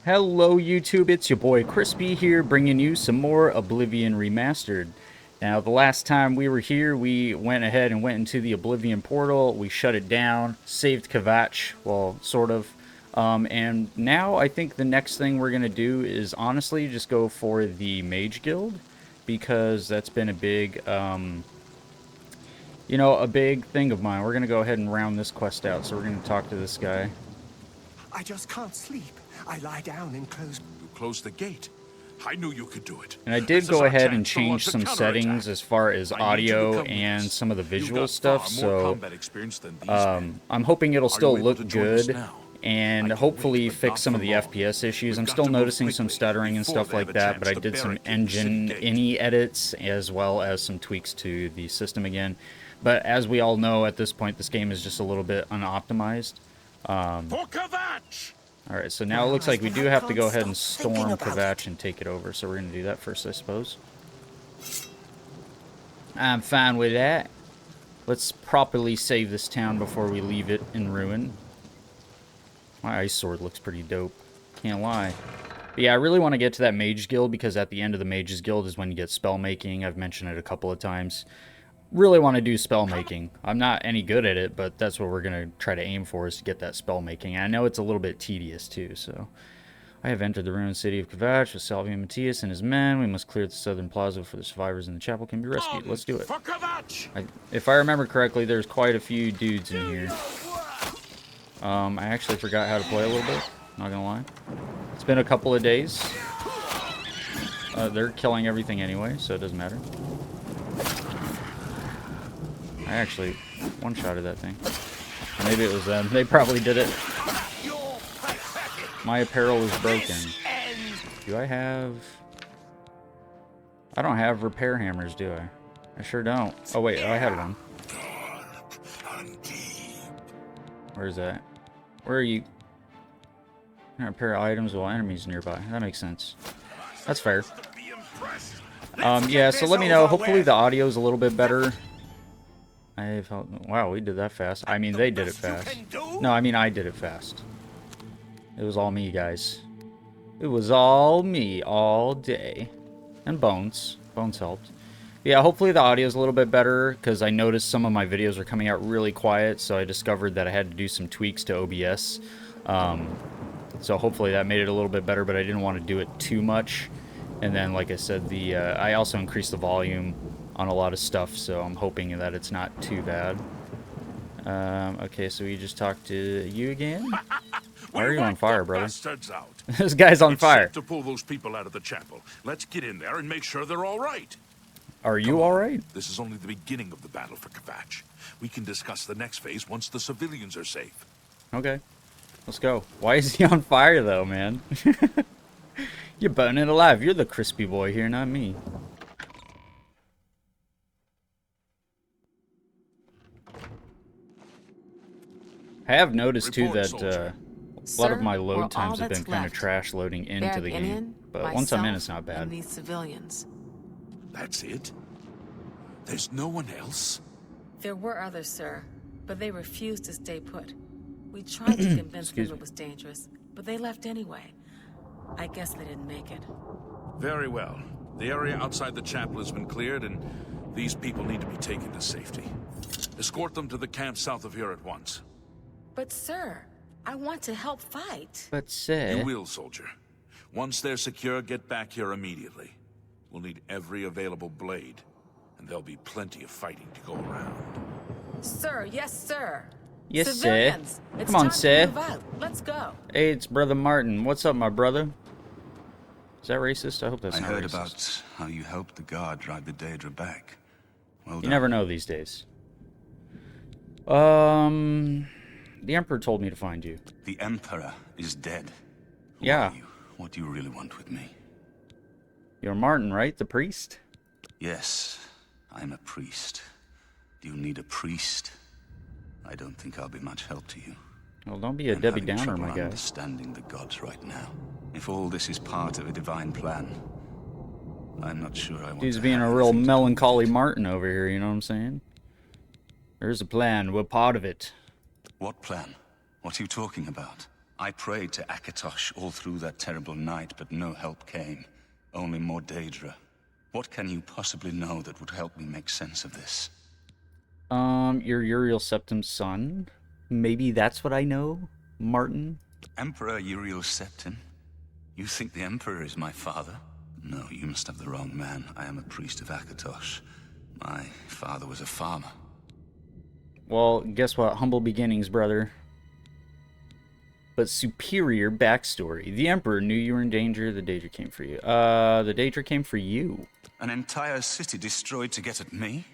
Hello YouTube, it's your boy Crispy here, bringing you some more Oblivion Remastered. Now, the last time we were here, we went ahead and went into the Oblivion portal, we shut it down, saved Kvatch, well, sort of. And now I think the next thing we're going to do is honestly just go for the Mage Guild, because that's been a big, a big thing of mine. We're going to go ahead and round this quest out, so we're going to talk to this guy. I just can't sleep. I lie down and close. You closed the gate. I knew you could do it. And I did go ahead and change some settings as far as audio and some of the visual stuff, so I'm hoping it'll still look good and hopefully fix some of the FPS issues. I'm still noticing some stuttering and stuff like that, but I did some engine any edits as well as some tweaks to the system again. But as we all know at this point, this game is just a little bit unoptimized. Alright, so now it looks like we do have to go ahead and storm Kvatch and take it over, so we're going to do that first, I suppose. I'm fine with that. Let's properly save this town before we leave it in ruin. My ice sword looks pretty dope, can't lie. But yeah, I really want to get to that Mage Guild, because at the end of the Mages Guild is when you get spell making. I've mentioned it a couple of times. Really want to do spell making. I'm not any good at it, but that's what we're going to try to aim for, is to get that spell making. And I know it's a little bit tedious too, so. I have entered the ruined city of Kvatch with Salvian Matthias and his men. We must clear the southern plaza before the survivors in the chapel can be rescued. Let's do it. If I remember correctly, there's quite a few dudes in here. I actually forgot how to play a little bit, not gonna lie. It's been a couple of days. They're killing everything anyway, so it doesn't matter. I actually one-shotted that thing. Maybe it was them. They probably did it. My apparel is broken. Do I have... I don't have repair hammers, do I? I sure don't. Oh wait, I have one. Where is that? Where are you? Repair items while enemies nearby. That makes sense. That's fair. Yeah, so let me know. Hopefully the audio is a little bit better. Wow, we did that fast. I mean, they did it fast. No, I mean, I did it fast. It was all me, guys. It was all me, all day. And Bones. Bones helped. Yeah, hopefully the audio is a little bit better, because I noticed some of my videos are coming out really quiet, so I discovered that I had to do some tweaks to OBS. So hopefully that made it a little bit better, but I didn't want to do it too much. And then, like I said, I also increased the volume on a lot of stuff, so I'm hoping that it's not too bad. Okay, so we just talked to you again? Why are you on fire, brother? This guy's on fire. To pull those people out of the chapel. Let's get in there and make sure they're all right. Are you all right? This is only the beginning of the battle for Kvatch. We can discuss the next phase once the civilians are safe. Okay, let's go. Why is he on fire, though, man? You're burning alive. You're the crispy boy here, not me. I have noticed, too, that a lot of my load times have been kind of trash loading into the game. But once I'm in, it's not bad. And these civilians. That's it? There's no one else? There were others, sir, but they refused to stay put. We tried to convince them it was dangerous, but they left anyway. I guess they didn't make it. Very well. The area outside the chapel has been cleared, and these people need to be taken to safety. Escort them to the camp south of here at once. But, sir, I want to help fight. But, sir... You will, soldier. Once they're secure, get back here immediately. We'll need every available blade, and there'll be plenty of fighting to go around. Sir, yes, sir. Yes, Civilians, sir. Come on, sir. Let's go. Hey, it's Brother Martin. What's up, my brother? Is that racist? I hope that's not racist. I heard about how you helped the guard drive the Daedra back. Well done. You never know these days. The Emperor told me to find you. The Emperor is dead. Who yeah. are you? What do you really want with me? You're Martin, right? The priest? Yes, I'm a priest. Do you need a priest? I don't think I'll be much help to you. Well, don't be a Debbie Downer, my guy. Understanding the gods right now. If all this is part of a divine plan, I'm not sure I want. He's being a real melancholy Martin over here. You know what I'm saying? There's a plan. We're part of it. What plan? What are you talking about? I prayed to Akatosh all through that terrible night, but no help came. Only more Daedra. What can you possibly know that would help me make sense of this? You're Uriel Septim's son. Maybe that's what I know, Martin? Emperor Uriel Septim? You think the Emperor is my father? No, you must have the wrong man. I am a priest of Akatosh. My father was a farmer. Well, guess what? Humble beginnings, brother. But superior backstory. The Emperor knew you were in danger. The Daedra came for you. The Daedra came for you. An entire city destroyed to get at me?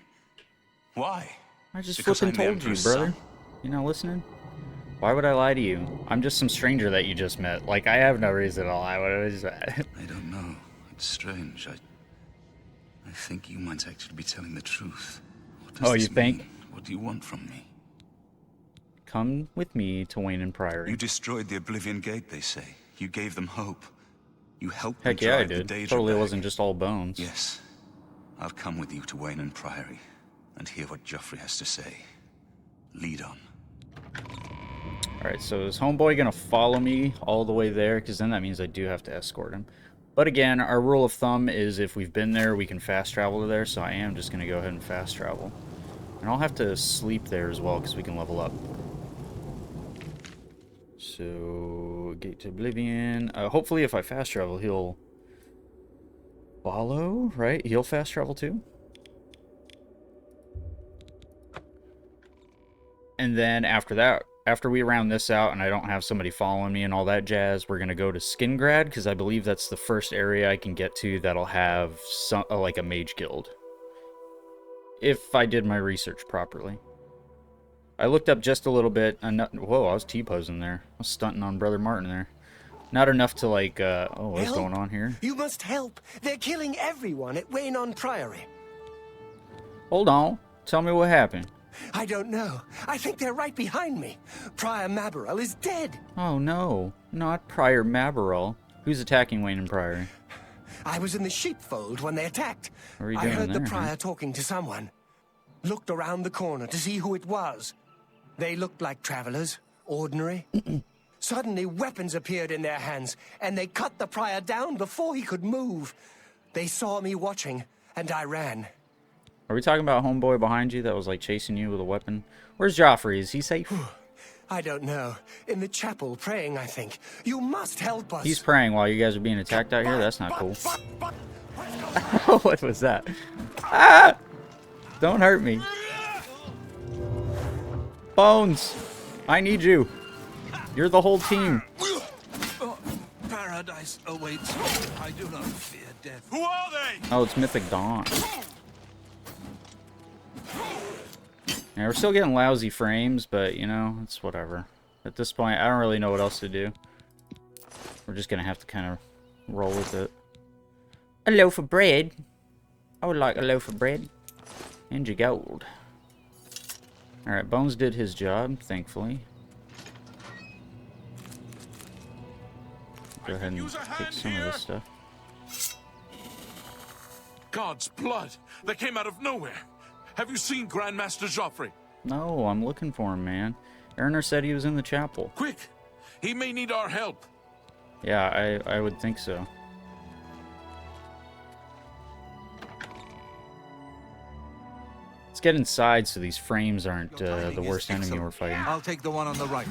Why? I just Because flipping I'm the told you, Emperor's brother. son? You not listening? Why would I lie to you? I'm just some stranger that you just met. Like, I have no reason to lie. What is that? I don't know. It's strange. I think you might actually be telling the truth. What does Oh, you this think? mean? What do you want from me? Come with me to Wayne and Priory. You destroyed the Oblivion Gate, they say. You gave them hope. You helped Heck me yeah, I drive the did. Daedra Totally back. wasn't just all bones. Yes. I'll come with you to Wayne and Priory and hear what Joffrey has to say. Lead on. Alright, so is homeboy gonna follow me all the way there? Because then that means I do have to escort him. But again, our rule of thumb is if we've been there, we can fast travel to there. So I am just gonna go ahead and fast travel. And I'll have to sleep there as well because we can level up. So, Gate to Oblivion. Hopefully if I fast travel, he'll follow, right? He'll fast travel too? And then after that, after we round this out and I don't have somebody following me and all that jazz, we're going to go to Skingrad because I believe that's the first area I can get to that'll have some, like a mage guild. If I did my research properly. I looked up just a little bit. Whoa, I was T-posing there. I was stunting on Brother Martin there. Not enough to like, oh, what's going on here? You must help. They're killing everyone at Wayne Priory. Hold on. Tell me what happened. I don't know. I think they're right behind me. Prior Mabarel is dead. Oh no, not Prior Mabarel. Who's attacking Wayne and Priory? I was in the sheepfold when they attacked. What are you I doing heard there, the prior huh? talking to someone. Looked around the corner to see who it was. They looked like travelers, ordinary. Suddenly, weapons appeared in their hands, and they cut the prior down before he could move. They saw me watching, and I ran. Are we talking about homeboy behind you that was like chasing you with a weapon? Where's Joffrey? Is he safe? I don't know. In the chapel, praying, I think. You must help us. He's praying while you guys are being attacked out here? That's not cool. What was that? Ah! Don't hurt me. Bones! I need you. You're the whole team. Paradise awaits. I do not fear death. Who are they? Oh, it's Mythic Dawn. Yeah, we're still getting lousy frames, but, you know, it's whatever. At this point, I don't really know what else to do. We're just gonna have to kind of roll with it. A loaf of bread. I would like a loaf of bread. And your gold. Alright, Bones did his job, thankfully. Go ahead and take some of this stuff. God's blood! They came out of nowhere! Have you seen Grandmaster Joffrey? No, I'm looking for him, man. Erner said he was in the chapel. Quick! He may need our help. Yeah, I would think so. Let's get inside so these frames aren't the worst enemy we're fighting. I'll take the one on the right.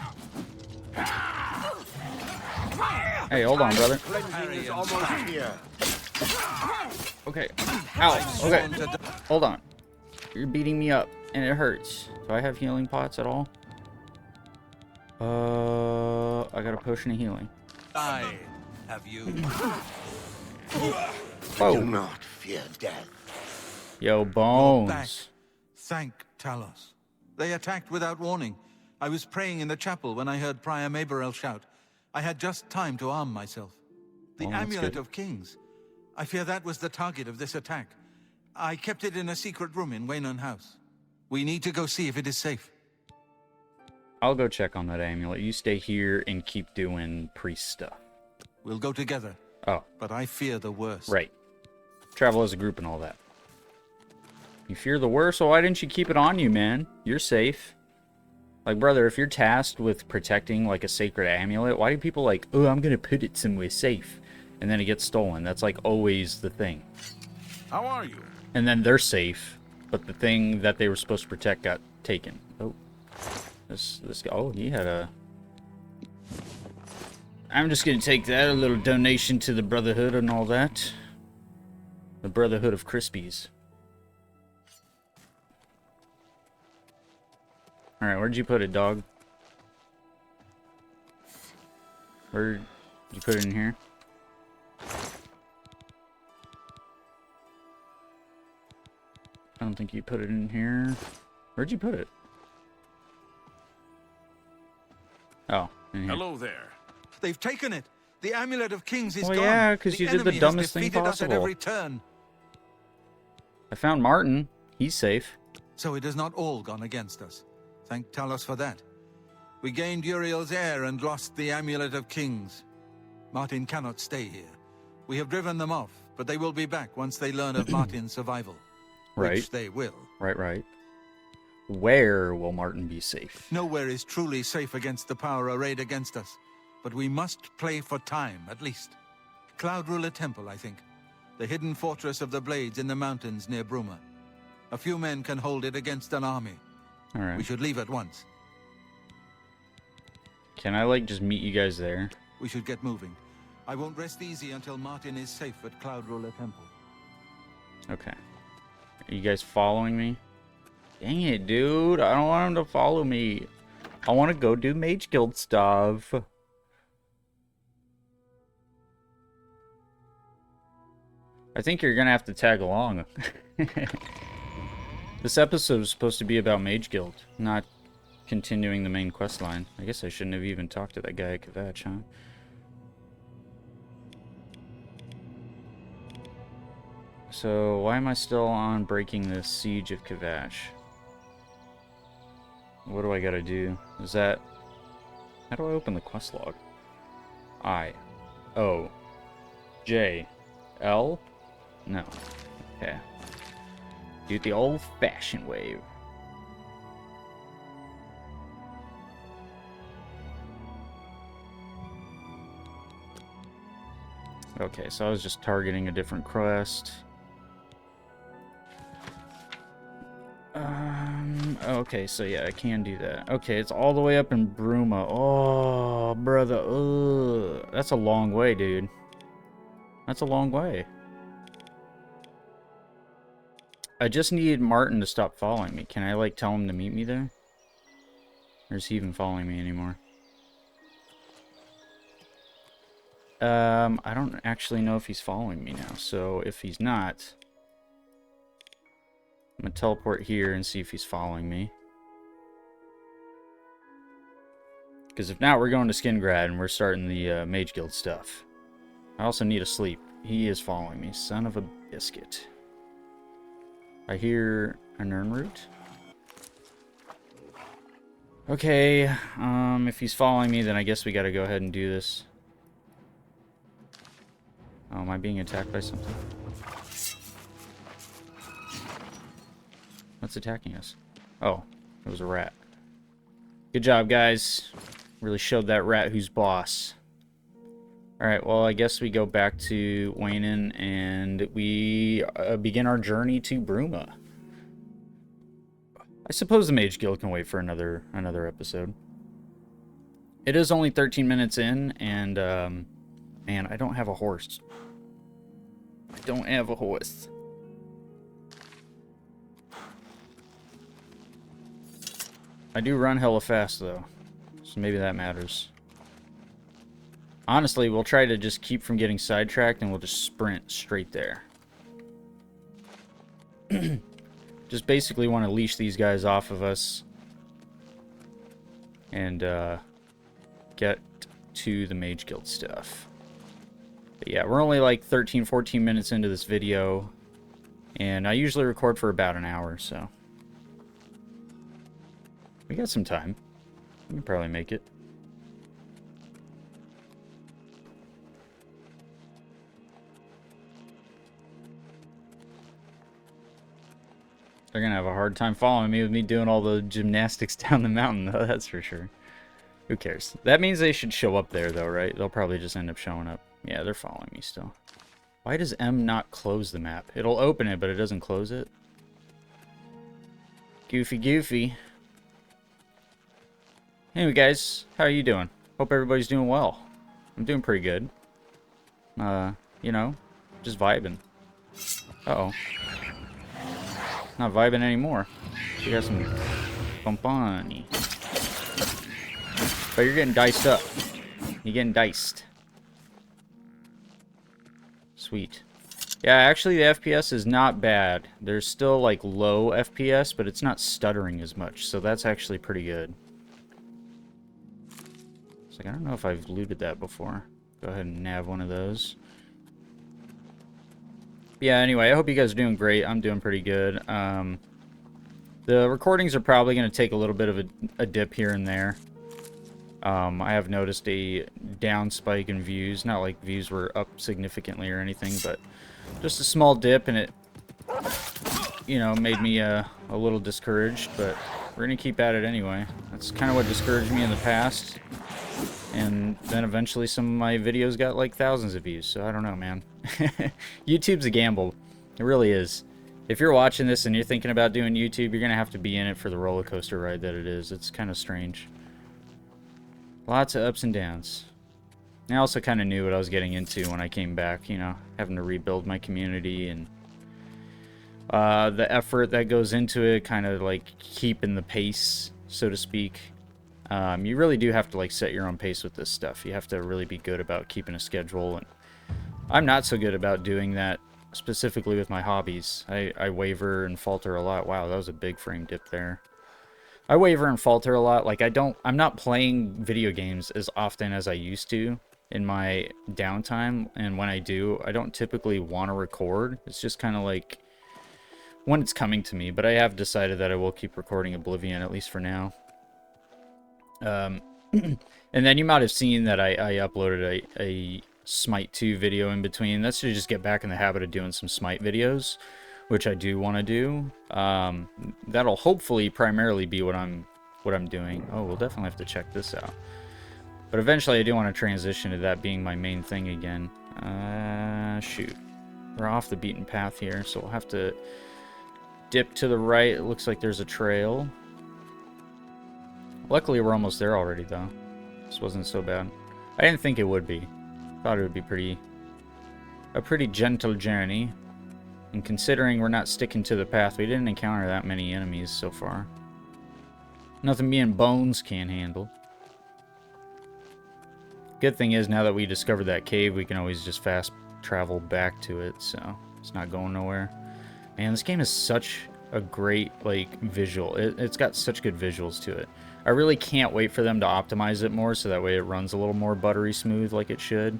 Hey, hold on, brother. Harry and Okay. Ow. Okay. Hold on. You're beating me up, and it hurts. Do I have healing pots at all? I got a potion of healing. I have you. Whoa. not fear death. Yo, Back. Bones. Thank Talos. They attacked without warning. I was praying in the chapel when I heard Prior Mabarel shout. I had just time to arm myself. The Oh, that's Amulet good. of Kings. I fear that was the target of this attack. I kept it in a secret room in Waynon House. We need to go see if it is safe. I'll go check on that amulet. You stay here and keep doing priest stuff. We'll go together, Oh, but I fear the worst. right. Travel as a group and all that. You fear the worst? So why didn't you keep it on you, man? You're safe. Like, brother, if you're tasked with protecting, like, a sacred amulet, why do people, like, oh, I'm gonna put it somewhere safe, and then it gets stolen? That's, like, always the thing. How are you? And then they're safe, but the thing that they were supposed to protect got taken. Oh. This guy, oh, he had a... I'm just gonna take that, a little donation to the Brotherhood and all that. The Brotherhood of Crispies. Alright, where'd you put it, dog? Where'd you put it in here? I don't think you put it in here. Where'd you put it? Oh, in here. Hello there. They've taken it. The Amulet of Kings is Well, gone. yeah, 'cause you did the enemy has dumbest thing defeated us at possible. every turn. I found Martin. He's safe. So it has not all gone against us. Thank Talos for that. We gained Uriel's heir and lost the Amulet of Kings. Martin cannot stay here. We have driven them off, but they will be back once they learn of Martin's survival. Right. Which they will. Right. Where will Martin be safe? Nowhere is truly safe against the power arrayed against us. But we must play for time, at least. Cloud Ruler Temple, I think. The hidden fortress of the Blades in the mountains near Bruma. A few men can hold it against an army. Alright. We should leave at once. Can I, like, just meet you guys there? We should get moving. I won't rest easy until Martin is safe at Cloud Ruler Temple. Okay. Are you guys following me? Dang it, dude. I don't want him to follow me. I want to go do Mage Guild stuff. I think you're gonna have to tag along. This episode is supposed to be about Mage Guild, not continuing the main quest line. I guess I shouldn't have even talked to that guy at Kvatch, huh? So, why am I still on breaking the Siege of Kvatch? What do I gotta do? Is that... How do I open the quest log? I. O. J. L? No. Okay. Do it the old-fashioned way. Okay, so I was just targeting a different quest. Okay, so yeah, I can do that. Okay, it's all the way up in Bruma. Oh, brother. Ugh. That's a long way, dude. That's a long way. I just need Martin to stop following me. Can I, like, tell him to meet me there? Or is he even following me anymore? I don't actually know if he's following me now. So, if he's not... I'm gonna teleport here and see if he's following me. Because if not, we're going to Skingrad and we're starting the Mage Guild stuff. I also need a sleep. He is following me. Son of a biscuit. I hear a Nirnroot. Okay, if he's following me, then I guess we gotta go ahead and do this. Oh, am I being attacked by something? What's attacking us? Oh, it was a rat. Good job, guys. Really showed that rat who's boss. Alright, well, I guess we go back to Waynon and we begin our journey to Bruma. I suppose the Mage Guild can wait for another episode. It is only 13 minutes in, and, man, I don't have a horse. I don't have a horse. I do run hella fast, though. So maybe that matters. Honestly, we'll try to just keep from getting sidetracked, and we'll just sprint straight there. Just basically want to leash these guys off of us. And, get to the Mage Guild stuff. But yeah, we're only like 13, 14 minutes into this video. And I usually record for about an hour, so... We got some time. We can probably make it. They're gonna have a hard time following me with me doing all the gymnastics down the mountain, though, that's for sure. Who cares? That means they should show up there, though, right? They'll probably just end up showing up. Yeah, they're following me still. Why does M not close the map? It'll open it, but it doesn't close it. Goofy. Anyway, guys, how are you doing? Hope everybody's doing well. I'm doing pretty good. You know, just vibing. Uh-oh. Not vibing anymore. We got some bumpani. But you're getting diced up. You're getting diced. Sweet. Yeah, actually the FPS is not bad. There's still like low FPS, but it's not stuttering as much, so that's actually pretty good. It's like, I don't know if I've looted that before. Go ahead and nab one of those. Yeah, anyway, I hope you guys are doing great. I'm doing pretty good. The recordings are probably going to take a little bit of a dip here and there. I have noticed a down spike in views. Not like views were up significantly or anything, but just a small dip, and it, you know, made me a little discouraged, but we're going to keep at it anyway. That's kind of what discouraged me in the past. And then eventually some of my videos got like thousands of views, so I don't know, man. YouTube's a gamble. It really is. If you're watching this and you're thinking about doing YouTube, you're going to have to be in it for the roller coaster ride that it is. It's kind of strange. Lots of ups and downs. I also kind of knew what I was getting into when I came back, you know, having to rebuild my community and the effort that goes into it, kind of like keeping the pace, so to speak. You really do have to like set your own pace with this stuff. You have to really be good about keeping a schedule, and I'm not so good about doing that specifically with my hobbies. I waver and falter a lot. Wow, that was a big frame dip there. I waver and falter a lot. Like I'm not playing video games as often as I used to in my downtime, and when I do, I don't typically want to record. It's just kind of like when it's coming to me, but I have decided that I will keep recording Oblivion, at least for now. And then you might have seen that I uploaded a Smite 2 video in between. That's to just get back in the habit of doing some Smite videos, which I do want to do. That'll hopefully primarily be what I'm doing. Oh, we'll definitely have to check this out. But eventually I do want to transition to that being my main thing again. Shoot. We're off the beaten path here, so we'll have to dip to the right. It looks like there's a trail. Luckily, we're almost there already, though. This wasn't so bad. I didn't think it would be. Thought it would be a pretty gentle journey. And considering we're not sticking to the path, we didn't encounter that many enemies so far. Nothing me and Bones can't handle. Good thing is, now that we discovered that cave, we can always just fast travel back to it, so it's not going nowhere. Man, this game is such a great, like, visual. It's got such good visuals to it. I really can't wait for them to optimize it more so that way it runs a little more buttery smooth like it should.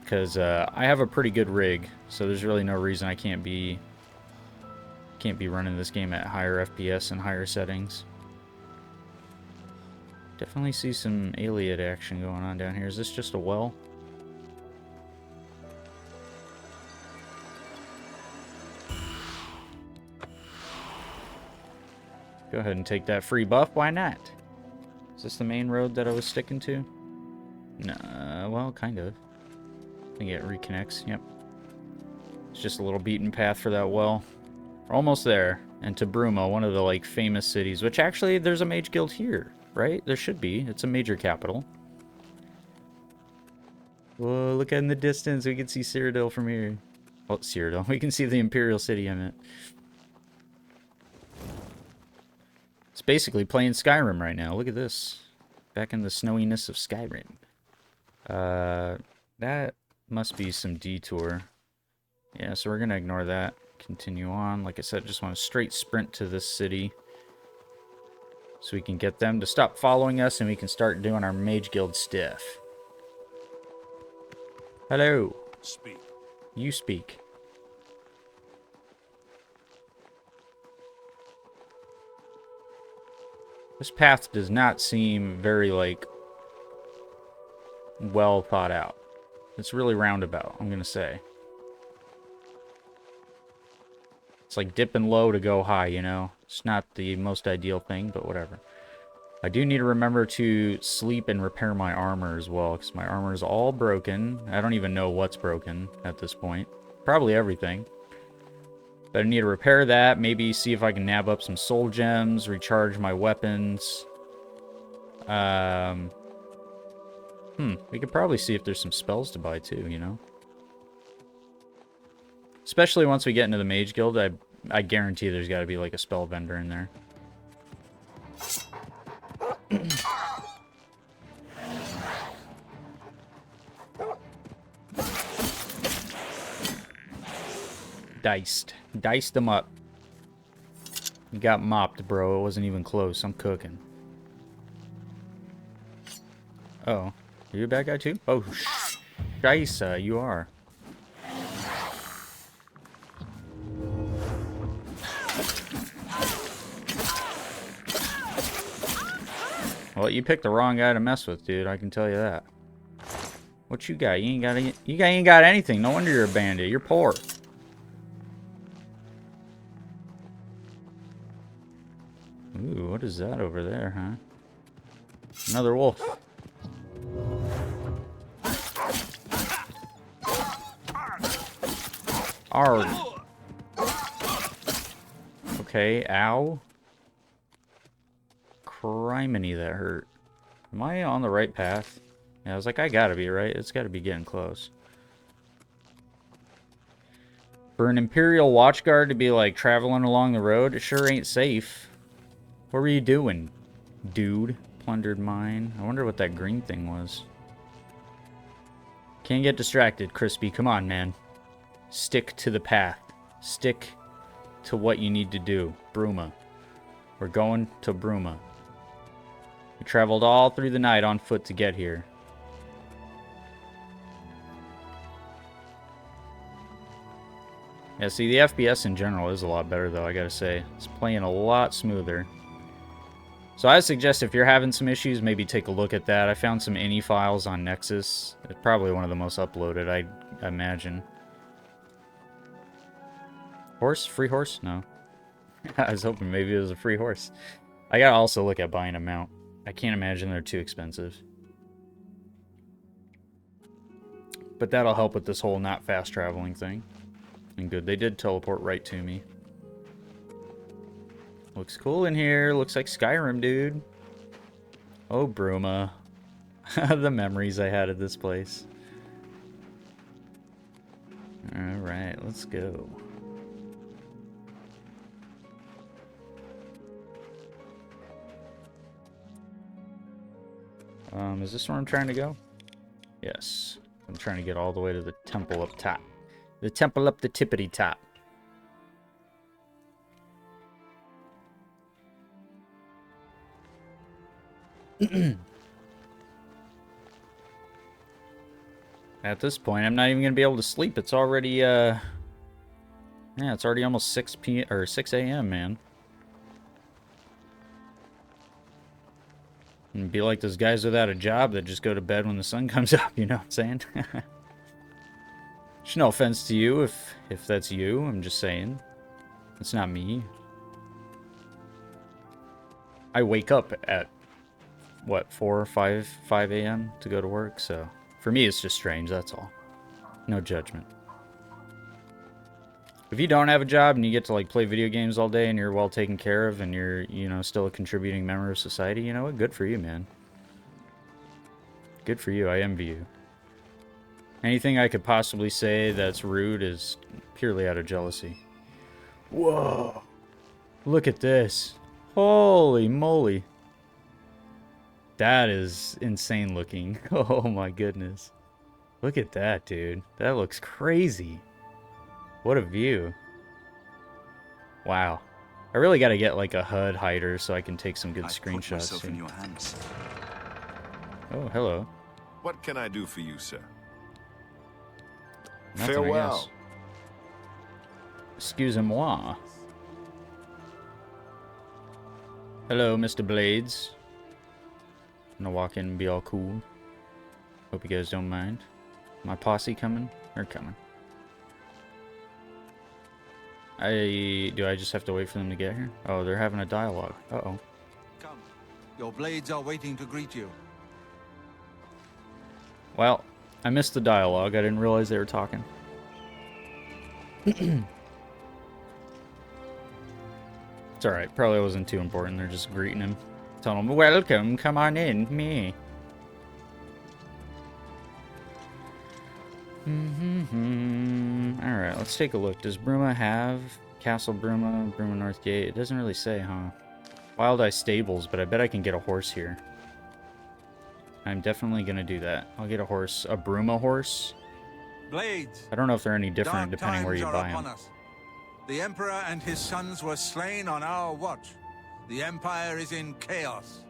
Because I have a pretty good rig, so there's really no reason I can't be running this game at higher FPS and higher settings. Definitely see some Aliad action going on down here. Is this just a well? Go ahead and take that free buff. Why not? Is this the main road that I was sticking to? No, well, kind of. I think it reconnects. Yep. It's just a little beaten path for that well. We're almost there. And to Brumo, one of the like famous cities, which actually there's a mage guild here, right? There should be. It's a major capital. Whoa, look in the distance. We can see Cyrodiil from here. Oh, Cyrodiil. We can see the Imperial City, I meant. It's basically playing Skyrim right now. Look at this. Back in the snowiness of Skyrim. That must be some detour. Yeah, so we're going to ignore that. Continue on. Like I said, just want to straight sprint to this city. So we can get them to stop following us and we can start doing our Mage Guild stuff. Hello. Speak. You speak. This path does not seem very, like, well thought out. It's really roundabout, I'm going to say. It's like dipping low to go high, you know? It's not the most ideal thing, but whatever. I do need to remember to sleep and repair my armor as well, because my armor is all broken. I don't even know what's broken at this point. Probably everything. But I need to repair that, maybe see if I can nab up some soul gems, recharge my weapons. We could probably see if there's some spells to buy too, you know? Especially once we get into the Mage Guild, I guarantee there's got to be like a spell vendor in there. Diced them up. You got mopped, bro. It wasn't even close. I'm cooking. Oh. Are you a bad guy too? Oh, Scheisse, you are. Well, you picked the wrong guy to mess with, dude. I can tell you that. What you got? You ain't got anything. No wonder you're a bandit. You're poor. Ooh, what is that over there, huh? Another wolf. Arg. Okay, ow. Criminy, that hurt. Am I on the right path? Yeah, I was like, I gotta be, right? It's gotta be getting close. For an Imperial Watchguard to be, like, traveling along the road, it sure ain't safe. What were you doing, dude? Plundered mine. I wonder what that green thing was. Can't get distracted, Crispy. Come on, man. Stick to the path. Stick to what you need to do. Bruma. We're going to Bruma. We traveled all through the night on foot to get here. Yeah, see, the FPS in general is a lot better, though, I gotta say. It's playing a lot smoother. So I suggest if you're having some issues, maybe take a look at that. I found some INI files on Nexus. It's probably one of the most uploaded, I imagine. Horse? Free horse? No. I was hoping maybe it was a free horse. I gotta also look at buying a mount. I can't imagine they're too expensive. But that'll help with this whole not fast traveling thing. And good, they did teleport right to me. Looks cool in here. Looks like Skyrim, dude. Oh, Bruma. The memories I had of this place. Alright, let's go. Is this where I'm trying to go? Yes. I'm trying to get all the way to the temple up top. The temple up the tippity top. At this point, I'm not even gonna be able to sleep. It's already yeah, it's already almost 6 p.m. or 6 a.m., man. And be like those guys without a job that just go to bed when the sun comes up, you know what I'm saying? There's no offense to you if that's you. I'm just saying. It's not me. I wake up at what, 4 or 5 a.m. to go to work, so for me it's just strange, that's all. No judgment. If you don't have a job and you get to like play video games all day and you're well taken care of and you're, you know, still a contributing member of society, you know what? Good for you, man. Good for you. I envy you. Anything I could possibly say that's rude is purely out of jealousy. Whoa. Look at this. Holy moly. That is insane looking. Oh my goodness. Look at that, dude. That looks crazy. What a view. Wow. I really got to get like a HUD hider so I can take some good screenshots. In your hands. Oh, hello. What can I do for you, sir? Nothing, Farewell. Excusez-moi. Hello, Mr. Blades. I'm gonna walk in and be all cool. Hope you guys don't mind. My posse coming? They're coming. Do I just have to wait for them to get here? Oh, they're having a dialogue. Uh-oh. Come. Your blades are waiting to greet you. Well, I missed the dialogue. I didn't realize they were talking. It's alright. Probably wasn't too important. They're just greeting him. Telling him, welcome, come on in, me. Alright, let's take a look. Does Bruma have Castle Bruma, Bruma North Gate? It doesn't really say, huh? Wild Eye Stables, but I bet I can get a horse here. I'm definitely gonna do that. I'll get a horse. A Bruma horse? Blades. I don't know if they're any different Dark depending where you times buy are upon them. us. The Emperor and his sons were slain on our watch. The Empire is in chaos.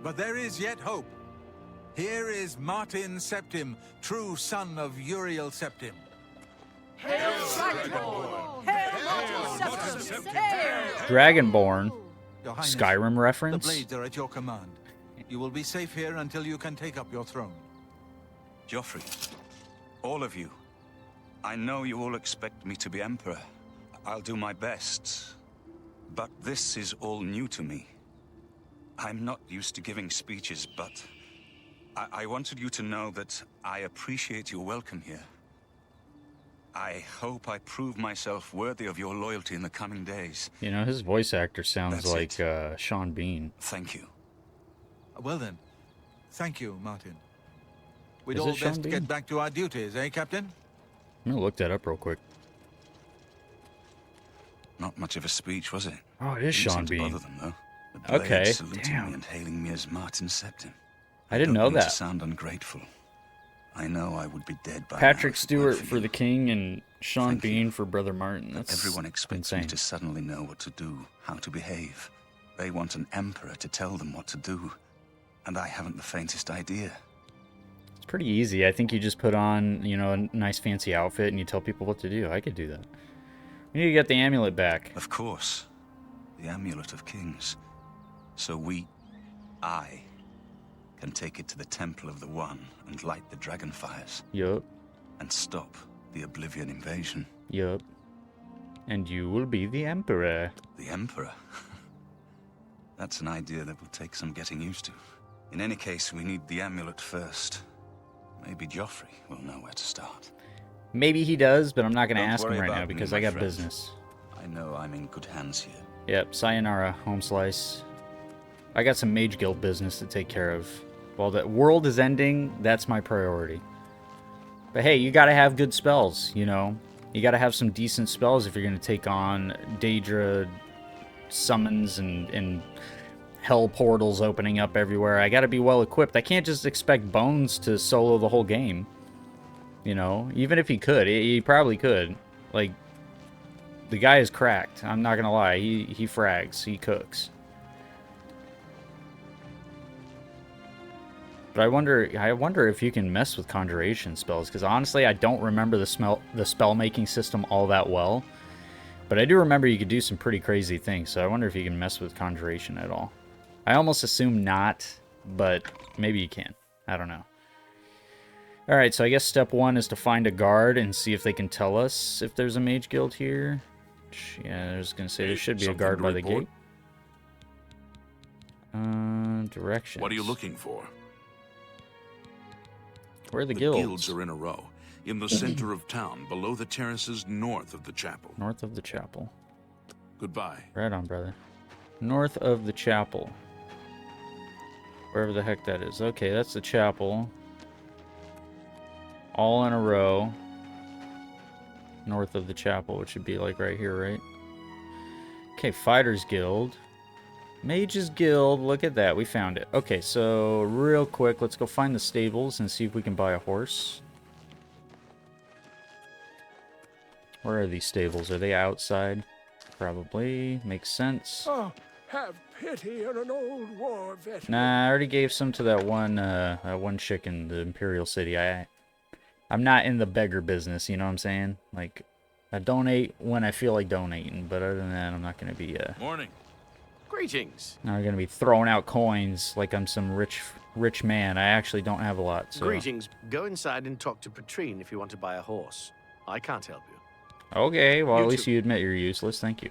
But there is yet hope. Here is Martin Septim, true son of Uriel Septim. Dragonborn. Your Highness, Skyrim the reference? blades are at your command. You will be safe here until you can take up your throne. Joffrey, all of you, I know you all expect me to be Emperor. I'll do my best. But this is all new to me. I'm not used to giving speeches, but I wanted you to know that I appreciate your welcome here. I hope I prove myself worthy of your loyalty in the coming days. You know, his voice actor sounds That's like Sean Bean. Thank you. Well then, thank you, Martin. We'd Is all it Sean best Bean? get back to our duties, eh, Captain? I'm gonna look that up real quick. Not much of a speech, was it? Oh, it is Didn't Sean seem to Bean. bother them, though. The Okay, blades saluting damn. me and hailing me as Martin Septim. I didn't know don't mean that. to sound ungrateful. I know I would be dead by now Patrick if it weren't Stewart for you. the King and Sean Thank you. Bean for Brother Martin. That's Everyone expects insane. me to suddenly know what to do, how to behave. They want an emperor to tell them what to do, and I haven't the faintest idea. It's pretty easy. I think you just put on, you know, a nice fancy outfit and you tell people what to do. I could do that. We need to get the amulet back. Of course, the Amulet of Kings. So I, can take it to the Temple of the One and light the dragon fires Yup, and stop the Oblivion invasion. yup. And you will be the Emperor. The Emperor? That's an idea that will take some getting used to. In any case, we need the amulet first. Maybe Joffrey will know where to start. Maybe he does, but I'm not going to Don't ask him worry right now about me, because my I got friend. business. I know I'm in good hands here. Yep, sayonara, home slice. I got some Mage Guild business to take care of. While the world is ending, that's my priority. But hey, you gotta have good spells, you know? You gotta have some decent spells if you're gonna take on Daedra summons and hell portals opening up everywhere. I gotta be well equipped. I can't just expect Bones to solo the whole game. You know? Even if he could, he probably could. Like, the guy is cracked. I'm not gonna lie. He frags. He cooks. But I wonder if you can mess with conjuration spells, because honestly, I don't remember the spell making system all that well. But I do remember you could do some pretty crazy things, so I wonder if you can mess with conjuration at all. I almost assume not, but maybe you can. I don't know. Alright, so I guess step one is to find a guard and see if they can tell us if there's a mage guild here. Yeah, I was going to say there should be a Something guard to by the report? gate. Directions. What are you looking for? Where are the The guilds? guilds are in a row, in the center of town, below the terraces north of the chapel. North of the chapel. Goodbye. Right on, brother. North of the chapel. Wherever the heck that is. Okay, that's the chapel. All in a row. North of the chapel, which should be like right here, right? Okay, Fighters Guild. Mages Guild. Look at that. We found it. Okay, so real quick, let's go find the stables and see if we can buy a horse. Where are these stables? Are they outside? Probably. Makes sense. Oh, have pity on an old war veteran. Nah, I already gave some to that one chick in the Imperial City. I'm not in the beggar business, you know what I'm saying? Like, I donate when I feel like donating, but other than that, I'm not gonna be Morning. Greetings. not gonna be throwing out coins like I'm some rich man. I actually don't have a lot. So. Greetings. Go inside and talk to Patrine if you want to buy a horse. I can't help you. Okay, well, You at least too. you admit you're useless. Thank you.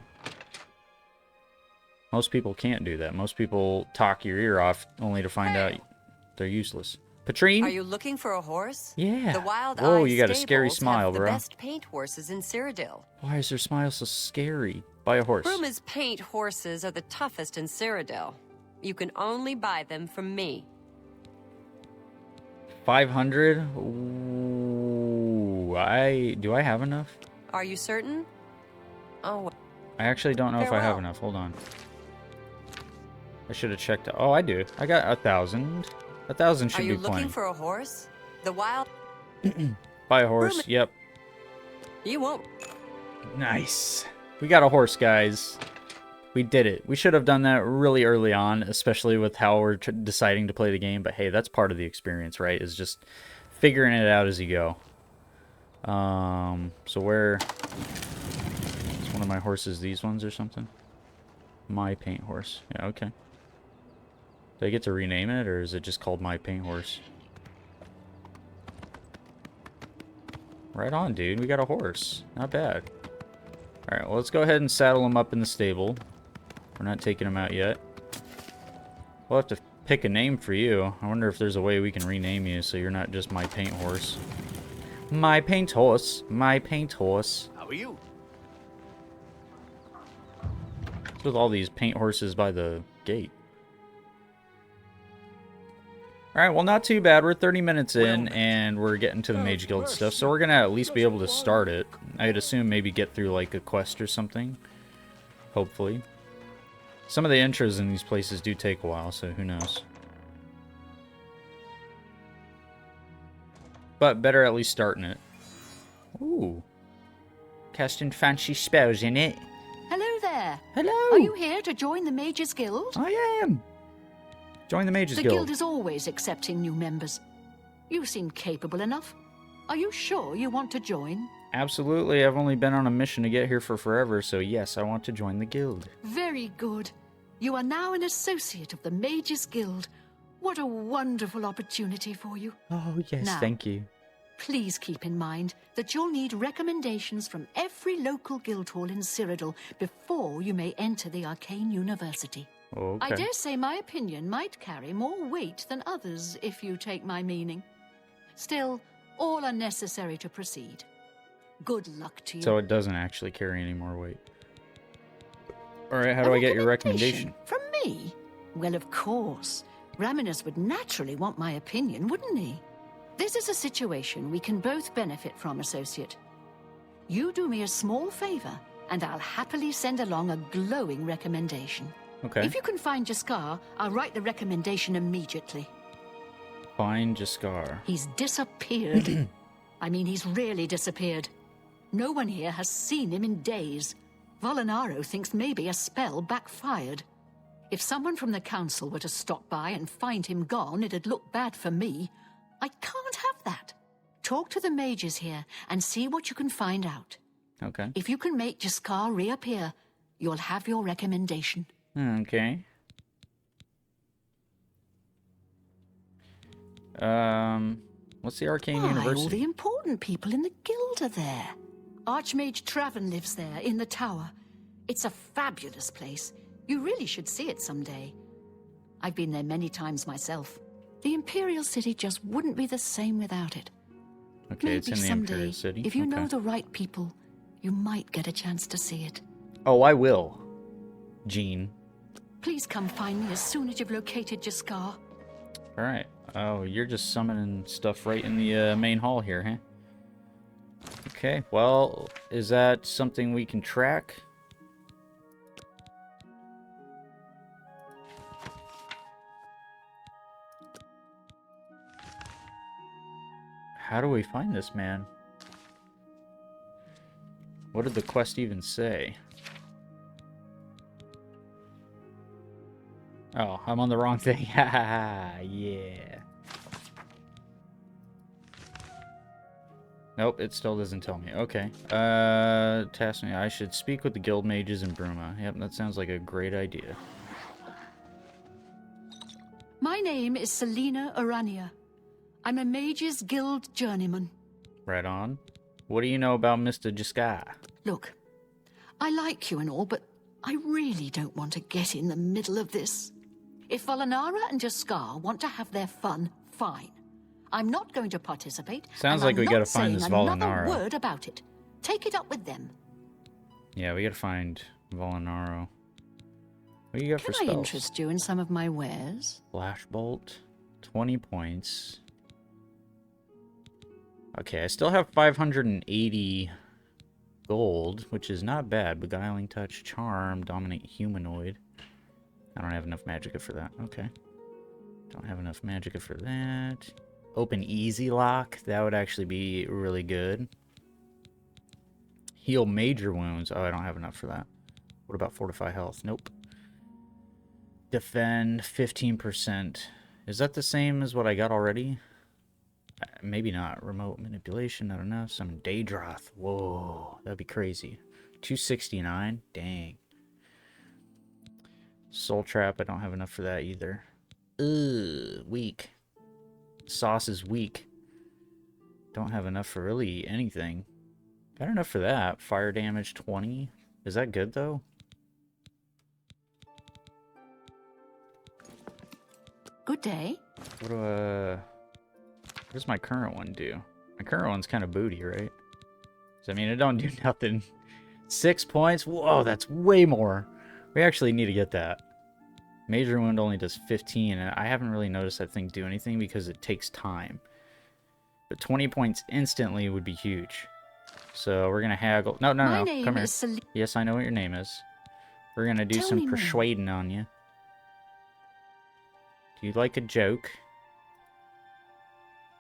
Most people can't do that. Most people talk your ear off only to find out they're useless. Patrine? Are you looking for a horse? Yeah. The Wild Whoa, Eye you got a scary Stables smile, have the bro. best paint horses in Cyrodiil. Why is her smile so scary? Buy a horse. Ruma's paint horses are the toughest in Cyrodiil. You can only buy them from me. 500? Ooh, do I have enough? Are you certain? Oh, I actually don't know if I have Farewell. enough. Hold on. I should have checked. Oh, I do. I got 1,000. 1,000 are should you be looking plenty. for a horse? The Wild... Buy a horse. Yep. You won't. Nice. We got a horse, guys. We did it. We should have done that really early on, especially with how we're deciding to play the game. But hey, that's part of the experience, right? Is just figuring it out as you go. So where... Is one of my horses these ones or something? My paint horse. Yeah, okay. Do I get to rename it, or is it just called My Paint Horse? Right on, dude. We got a horse. Not bad. Alright, well, let's go ahead and saddle him up in the stable. We're not taking him out yet. We'll have to pick a name for you. I wonder if there's a way we can rename you so you're not just My Paint Horse. My Paint Horse. My Paint Horse. How are you? What's with all these paint horses by the gate? Alright, well, not too bad. We're 30 minutes in, and we're getting to the Mage Guild stuff, so we're gonna at least be able to start it. I'd assume maybe get through, like, a quest or something. Hopefully. Some of the intros in these places do take a while, so who knows. But better at least starting it. Ooh. Casting fancy spells in it. Hello there. Hello! Are you here to join the Mages Guild? I am! Join the Mages The Guild. Guild is always accepting new members. You seem capable enough. Are you sure you want to join? Absolutely. I've only been on a mission to get here for forever, so yes, I want to join the guild. Very good. You are now an associate of the Mages Guild. What a wonderful opportunity for you. Oh, yes, Now, thank you. Please keep in mind that you'll need recommendations from every local guild hall in Cyrodiil before you may enter the Arcane University. Okay. I dare say my opinion might carry more weight than others, if you take my meaning. Still, all are necessary to proceed. Good luck to you. So it doesn't actually carry any more weight. Alright, how do I get your recommendation? From me? Well, of course. Raminus would naturally want my opinion, wouldn't he? This is a situation we can both benefit from, associate. You do me a small favor, and I'll happily send along a glowing recommendation. Okay. If you can find Jaskar, I'll write the recommendation immediately. Find Jaskar. He's disappeared. I mean, he's really disappeared. No one here has seen him in days. Volanaro thinks maybe a spell backfired. If someone from the council were to stop by and find him gone, it'd look bad for me. I can't have that. Talk to the mages here and see what you can find out. Okay. If you can make Jaskar reappear, you'll have your recommendation. Okay. What's the Arcane Why, all University? the important people in the guild are there. Archmage Traven lives there, in the tower. It's a fabulous place. You really should see it someday. I've been there many times myself. The Imperial City just wouldn't be the same without it. Okay, Maybe it's in the someday, Imperial City. if you Okay. know the right people, you might get a chance to see it. Oh, I will. Jean. Please come find me as soon as you've located Jaskar. Alright. Oh, you're just summoning stuff right in the main hall here, huh? Okay, well, is that something we can track? How do we find this man? What did the quest even say? Oh, I'm on the wrong thing. Haha, yeah. Nope, it still doesn't tell me. Okay. Task me. I should speak with the guild mages in Bruma. Yep, that sounds like a great idea. My name is Selena Urania. I'm a Mages Guild journeyman. Right on. What do you know about Mr. Jaska? Look, I like you and all, but I really don't want to get in the middle of this. If Volanaro and Jaskar want to have their fun, fine. I'm not going to participate. Sounds and like I'm we not gotta find this saying Volanaro. another word about it. Take it up with them. Yeah, we gotta find Volanaro. What do you got for Can I spells? interest you in some of my wares? Flashbolt, 20 points. Okay, I still have 580 gold, which is not bad. Beguiling Touch, Charm, Dominate Humanoid. I don't have enough magicka for that. Okay. Don't have enough magicka for that. Open Easy Lock. That would actually be really good. Heal Major Wounds. Oh, I don't have enough for that. What about Fortify Health? Nope. Defend 15%. Is that the same as what I got already? Maybe not. Remote Manipulation, not enough. Some Daedroth. Whoa, that'd be crazy. 269? Dang. Soul Trap, I don't have enough for that either. Ugh, weak. Sauce is weak. Don't have enough for really anything. Got enough for that. Fire damage 20. Is that good though? Good day. What does my current one do? My current one's kind of booty, right? So, I mean, it don't do nothing. 6 points? Whoa, that's way more. We actually need to get that. Major Wound only does 15, and I haven't really noticed that thing do anything because it takes time. But 20 points instantly would be huge. So we're going to haggle. No, come here. Yes, I know what your name is. We're going to do some persuading on you. Do you like a joke?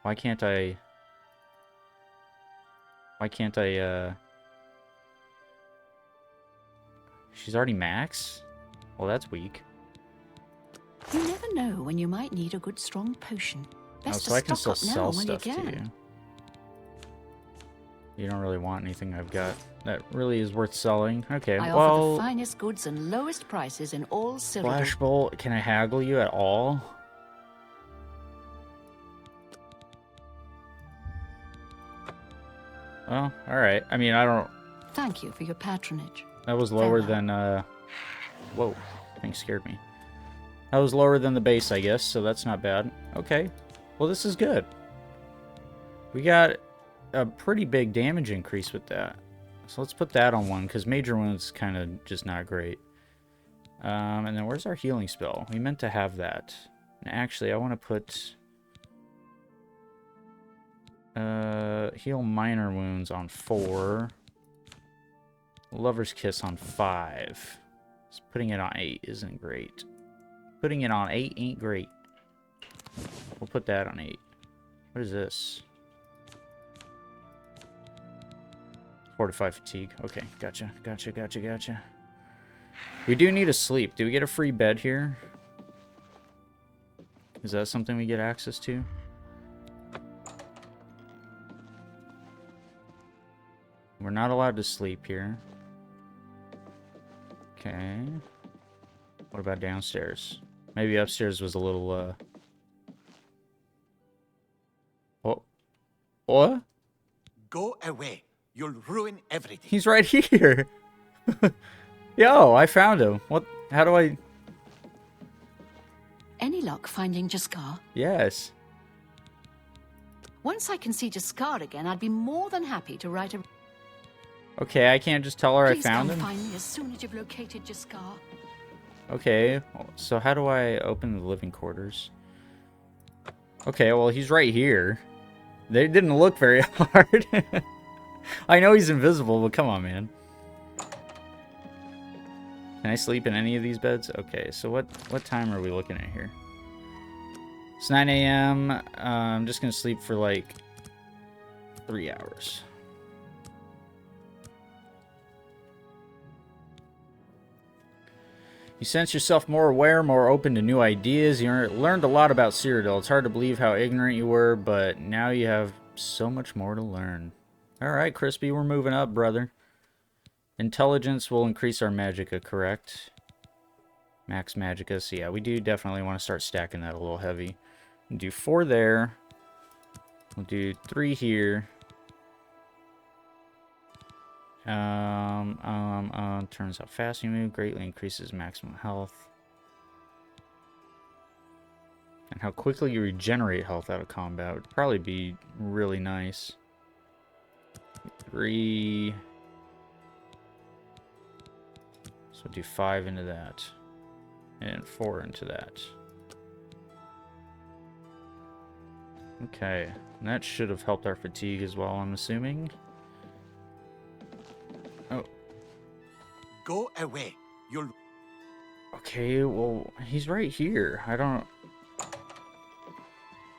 Why can't I... She's already max? Well, that's weak. You never know when you might need a good strong potion. Best so I can stock still up sell now when stuff you to can. you. You don't really want anything I've got that really is worth selling. Okay, I well... offer the finest goods and lowest prices in all Cyrodiil. Flashbolt, can I haggle you at all? Well, alright. I mean, I don't... Thank you for your patronage. That was lower than, Whoa, thing scared me. That was lower than the base, I guess, so that's not bad. Okay. Well, this is good. We got a pretty big damage increase with that. So let's put that on one, because Major Wound's kind of just not great. And then where's our healing spell? We meant to have that. And actually, I want to put... heal minor wounds on 4. Lover's Kiss on 5. So putting it on 8 isn't great. Putting it on 8 ain't great. We'll put that on 8. What is this? Fortify Fatigue. Okay, gotcha. We do need a sleep. Do we get a free bed here? Is that something we get access to? We're not allowed to sleep here. Okay. What about downstairs? Maybe upstairs was a little, Oh. What? Go away. You'll ruin everything. He's right here. Yo, I found him. What? How do I... Any luck finding Jaskar? Yes. Once I can see Jaskar again, I'd be more than happy to write a... Okay, I can't just tell her Please I found come him? find me as soon as you've located Jaskar. Okay, so how do I open the living quarters? Okay, well, he's right here. They didn't look very hard. I know he's invisible, but come on, man. Can I sleep in any of these beds? Okay, so what time are we looking at here? It's 9 a.m. I'm just going to sleep for like 3 hours. You sense yourself more aware, more open to new ideas. You learned a lot about Cyrodiil. It's hard to believe how ignorant you were, but now you have so much more to learn. Alright, Crispy, we're moving up, brother. Intelligence will increase our magicka, correct? Max magicka. So yeah, we do definitely want to start stacking that a little heavy. We'll do 4 there. We'll do 3 here. Turns how fast you move, greatly increases maximum health. And how quickly you regenerate health out of combat would probably be really nice. 3. So do 5 into that. And 4 into that. Okay. And that should have helped our fatigue as well, I'm assuming. Oh. Go away. You'll... Okay, well, he's right here. I don't...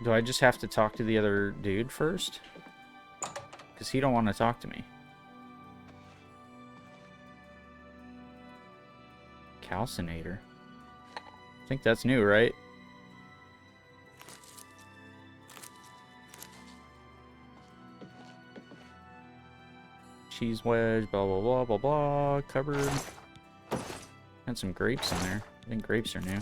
Do I just have to talk to the other dude first? Because he don't want to talk to me. Calcinator. I think that's new, right? Cheese wedge, blah, blah, blah, blah, blah. Cupboard. Had some grapes in there. I think grapes are new.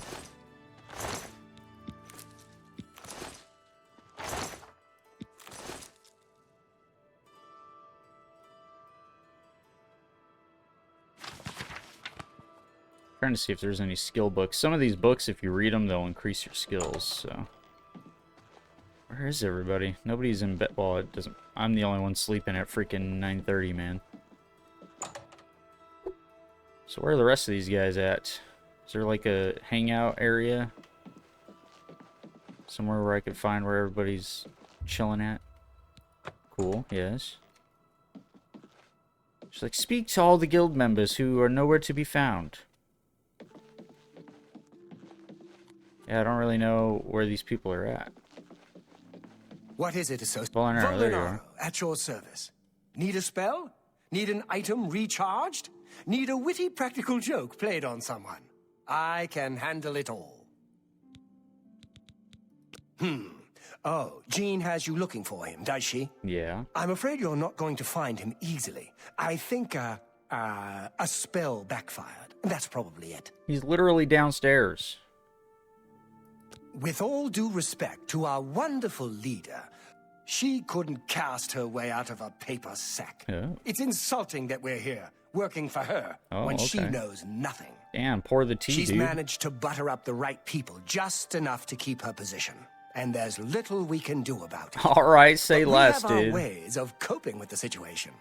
Trying to see if there's any skill books. Some of these books, if you read them, they'll increase your skills, so... Where is everybody? Nobody's in bed. Well, it doesn't... I'm the only one sleeping at freaking 9:30, man. So where are the rest of these guys at? Is there like a hangout area? Somewhere where I could find where everybody's chilling at? Cool, yes. She's like, speak to all the guild members who are nowhere to be found. Yeah, I don't really know where these people are at. What is it, Associate? Volanaro, there you are. At your service. Need a spell? Need an item recharged? Need a witty practical joke played on someone? I can handle it all. Oh, Jean has you looking for him, does she? Yeah. I'm afraid you're not going to find him easily. I think, a spell backfired. That's probably it. He's literally downstairs. With all due respect to our wonderful leader, she couldn't cast her way out of a paper sack. Oh. It's insulting that we're here, working for her, when she knows nothing. Damn, pour the tea, She's dude. managed to butter up the right people just enough to keep her position. And there's little we can do about it. All right, say less, we have dude. our ways of coping with the situation.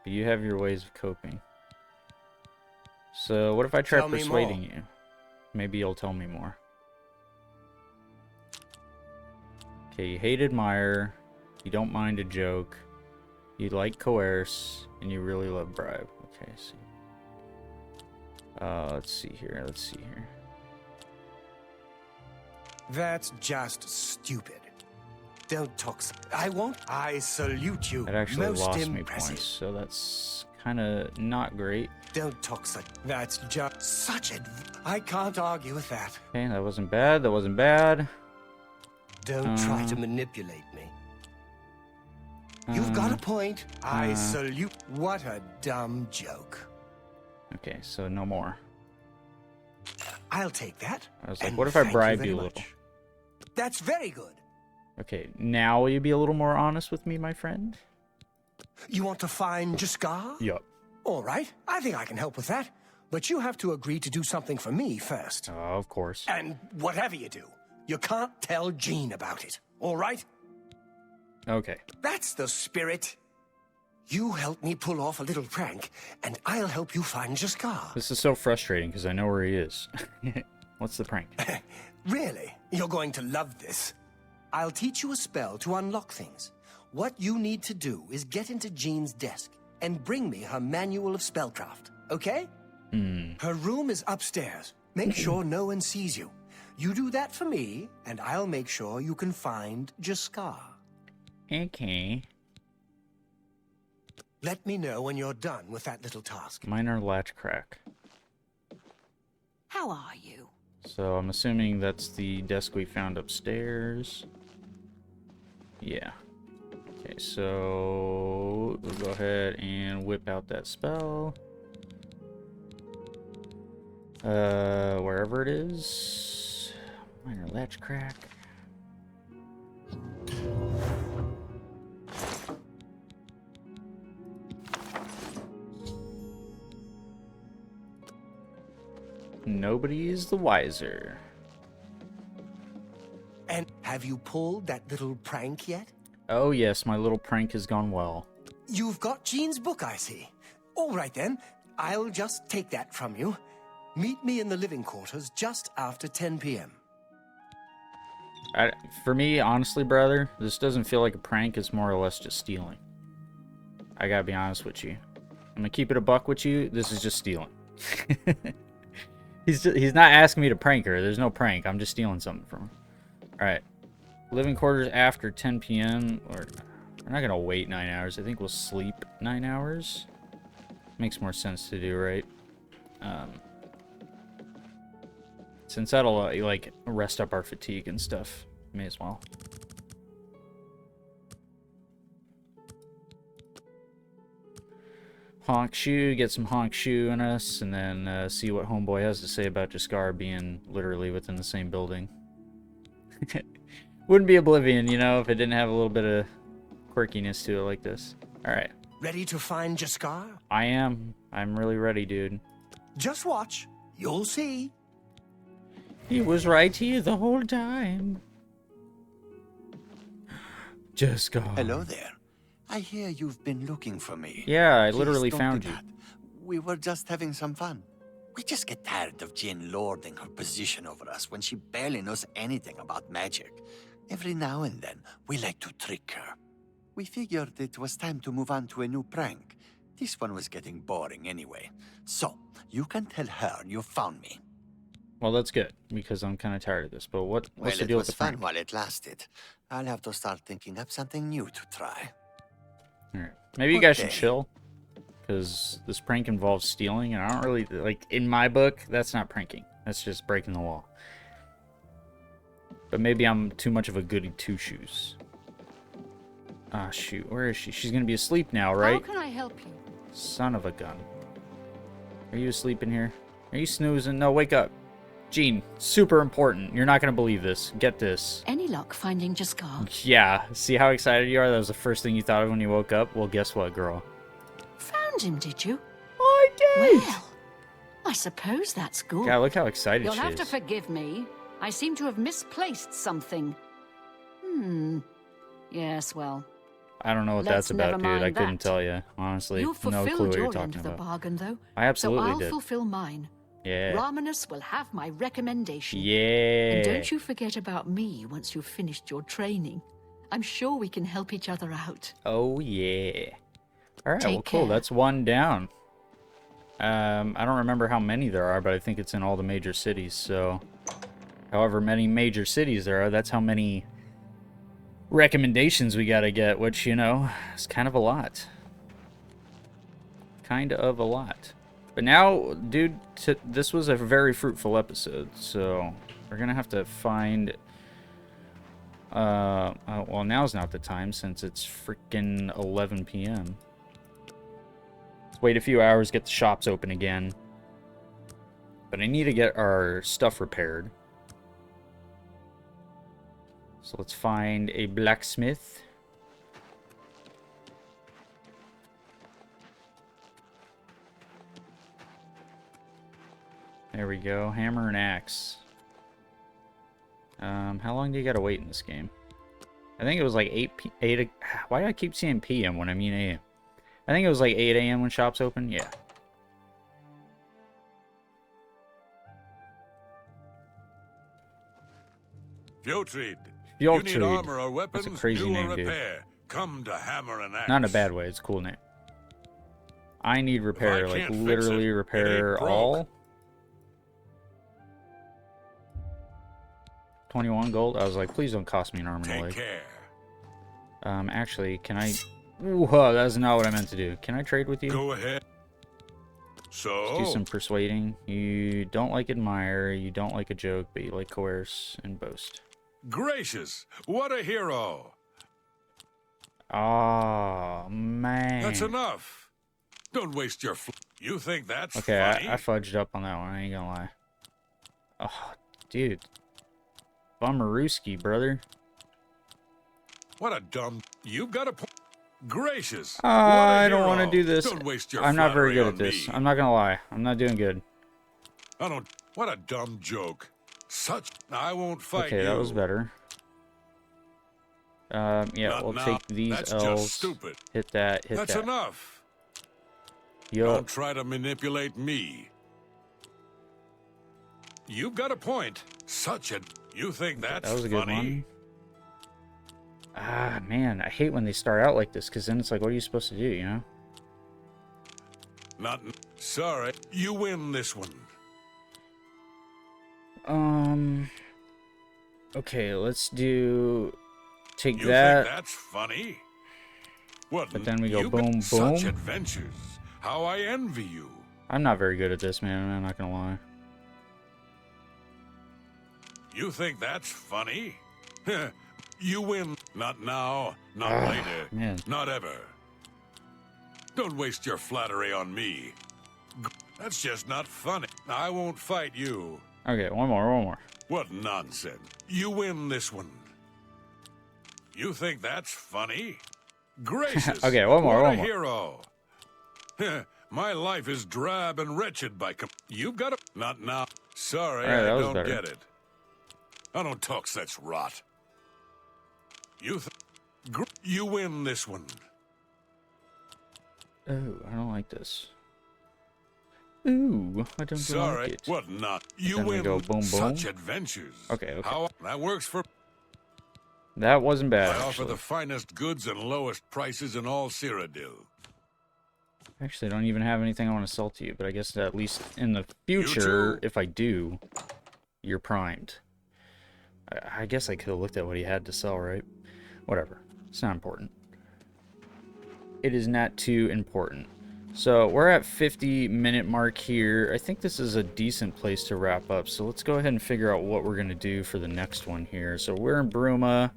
You have your ways of coping. So, what if I try Tell me persuading more. you? Maybe you'll tell me more. Okay, you hate admire, you don't mind a joke, you like coerce, and you really love bribe. Okay, see. Let's see here, That's just stupid. Don't talk. I won't. I salute you. That actually Most lost impressive. me points, so that's kind of not great. Don't talk such. That's just such a. I can't argue with that. Okay, that wasn't bad, that wasn't bad. Don't try to manipulate me. You've got a point. I salute. What a dumb joke. Okay, so no more. I'll take that. I was like, and what if I thank bribed very you a little? much. That's very good. Okay, now will you be a little more honest with me, my friend? You want to find Jaskar? Yup. All right. I think I can help with that. But you have to agree to do something for me first. Of course. And whatever you do, you can't tell Jean about it. All right? Okay. That's the spirit. You help me pull off a little prank, and I'll help you find Jaskar. This is so frustrating because I know where he is. What's the prank? Really? You're going to love this. I'll teach you a spell to unlock things. What you need to do is get into Jean's desk and bring me her manual of spellcraft, okay? Her room is upstairs. Make sure no one sees you. You do that for me, and I'll make sure you can find Jaskar. Okay. Let me know when you're done with that little task. Minor latch crack. How are you? So I'm assuming that's the desk we found upstairs. Yeah. Okay, so we'll go ahead and whip out that spell. Wherever it is. Minor latch crack. Nobody's the wiser. And have you pulled that little prank yet? Oh yes, my little prank has gone well. You've got Jean's book, I see. All right then, I'll just take that from you. Meet me in the living quarters just after 10 p.m. For me, honestly, brother, this doesn't feel like a prank. It's more or less just stealing. I gotta be honest with you. I'm gonna keep it a buck with you. This is just stealing. He's not asking me to prank her. There's no prank. I'm just stealing something from him. All right. Living quarters after 10 p.m. Or we're not gonna wait 9 hours. I think we'll sleep 9 hours. Makes more sense to do, right? Since that'll like rest up our fatigue and stuff, may as well. Honk shoe, get some honk shoe in us, and then see what homeboy has to say about Jaskar being literally within the same building. Wouldn't be Oblivion, you know, if it didn't have a little bit of quirkiness to it like this. Alright. Ready to find Jaskar? I am. I'm really ready, dude. Just watch. You'll see. He was right here the whole time. Jaskar. Hello there. I hear you've been looking for me. Yeah, I Please literally don't found do you. that. We were just having some fun. We just get tired of Jin lording her position over us when she barely knows anything about magic. Every now and then, we like to trick her. We figured it was time to move on to a new prank. This one was getting boring anyway. So, you can tell her you found me. Well, that's good, because I'm kind of tired of this. But what's the deal with the It was fun prank? while it lasted. I'll have to start thinking up something new to try. Alright. Maybe you Good guys should day. chill. Because this prank involves stealing, and I don't really, like, in my book, that's not pranking. That's just breaking the law. But maybe I'm too much of a goody two-shoes. Ah, shoot. Where is she? She's gonna be asleep now, right? How can I help you? Son of a gun. Are you asleep in here? Are you snoozing? No, wake up. Jean, super important. You're not gonna believe this. Get this. Any luck finding Jaskar? Yeah. See how excited you are? That was the first thing you thought of when you woke up? Well, guess what, girl? Found him, did you? I did! Well, I suppose that's good. God, look how excited You'll she have is. to forgive me. I seem to have misplaced something. Yes, well, I don't know what Let's that's about, never dude. I mind couldn't that. tell you. Honestly, you no clue fulfilled what you're your talking end of the about. bargain, though. I absolutely so I'll did. fulfill mine. Yeah. Ramanus will have my recommendation. Yeah. And don't you forget about me once you've finished your training. I'm sure we can help each other out. Oh, yeah. Alright, Take well, cool. care. That's one down. I don't remember how many there are, but I think it's in all the major cities, so... However many major cities there are, that's how many recommendations we gotta get, which, you know, is kind of a lot. Kind of a lot. But now, dude, this was a very fruitful episode, so we're gonna have to find... well, now's not the time, since it's freaking 11 p.m. Let's wait a few hours, get the shops open again. But I need to get our stuff repaired. So let's find a blacksmith. There we go. Hammer and axe. How long do you gotta wait in this game? I think it was like 8. Why do I keep seeing PM when I mean AM? I think it was like 8 AM when shops open. Yeah. Fjotrid. Fjotrid. You need armor or weapons, That's a crazy do name, or dude. repair. Come to Hammer and Axe. Not in a bad way. It's a cool name. I need repair. Like, can't fix literally it, it repair ain't broke. all. 21 gold. I was like, please don't cost me an arm and a Take leg. care. Actually, can I... Whoa, that's not what I meant to do. Can I trade with you? Go ahead. Let's So, do some persuading. You don't like admire, you don't like a joke, but you like coerce and boast. gracious, what a hero. Oh, man. That's enough. Don't waste your You think that's Okay, funny? I fudged up on that one, I ain't gonna lie. Oh, dude. Bummerooski, brother. What a dumb... You've got a point. Gracious. I don't want to do this. Don't waste your I'm not very flattery good at on this. me. I'm not gonna lie. I'm not doing good. I don't... What a dumb joke. I won't fight you. Okay, that was better. Yeah, Not we'll now. take these That's elves. just stupid. Hit that, hit That's that. enough. Yup. Don't try to manipulate me. You've got a point. You think that's That was a good funny? one. Ah, man, I hate when they start out like this, because then it's like, what are you supposed to do, you know? Sorry. You win this one. Okay, let's do... Take You that. think that's funny? What? But then we go you boom, got Such boom. adventures. How I envy you. I'm not very good at this, man. I'm not gonna lie. You think that's funny? You win. Not now, not later, man. not ever. Don't waste your flattery on me. That's just not funny. I won't fight you. Okay, one more. What nonsense. You win this one. You think that's funny? Gracious. Okay, one more. What a hero. My life is drab and wretched by You've got a... Not now. Sorry, Alright, I that was don't better. get it. I don't talk such rot. You win this one. Oh, I don't like this. Ooh, I don't Sorry, like it. what not? You Then we win go boom, boom. such adventures. Okay. How that works for... That wasn't bad, I offer actually. the finest goods and lowest prices in all Cyrodiil. Actually, I don't even have anything I want to sell to you, but I guess at least in the future, if I do, you're primed. I guess I could have looked at what he had to sell, right? Whatever. It's not important. It is not too important. So we're at 50-minute mark here. I think this is a decent place to wrap up. So let's go ahead and figure out what we're going to do for the next one here. So we're in Bruma.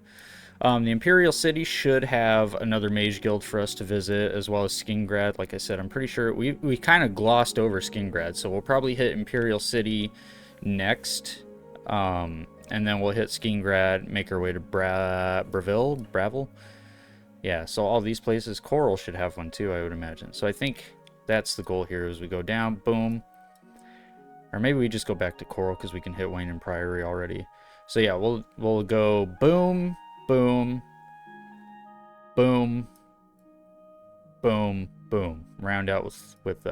The Imperial City should have another mage guild for us to visit, as well as Skingrad. Like I said, I'm pretty sure we kind of glossed over Skingrad, so we'll probably hit Imperial City next, and then we'll hit Skingrad, make our way to Bravil. Yeah, so all these places, Coral should have one too, I would imagine. So I think that's the goal here, as we go down, boom. Or maybe we just go back to Coral because we can hit Wayne and Priory already. So yeah, we'll go boom, boom, boom, boom, boom. Round out with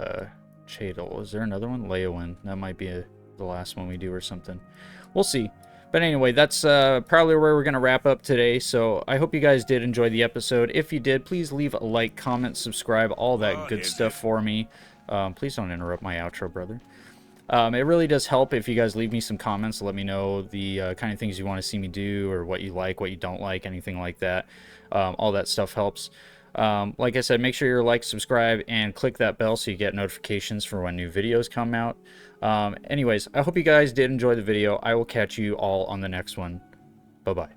Chadel. Is there another one? Leowin. That might be the last one we do or something. We'll see. But anyway, that's probably where we're going to wrap up today. So I hope you guys did enjoy the episode. If you did, please leave a like, comment, subscribe, all that good stuff for me. Please don't interrupt my outro, brother. It really does help if you guys leave me some comments to let me know the kind of things you want to see me do, or what you like, what you don't like, anything like that. All that stuff helps. Like I said, make sure you like, subscribe, and click that bell so you get notifications for when new videos come out. Anyways, I hope you guys did enjoy the video. I will catch you all on the next one. Bye-bye.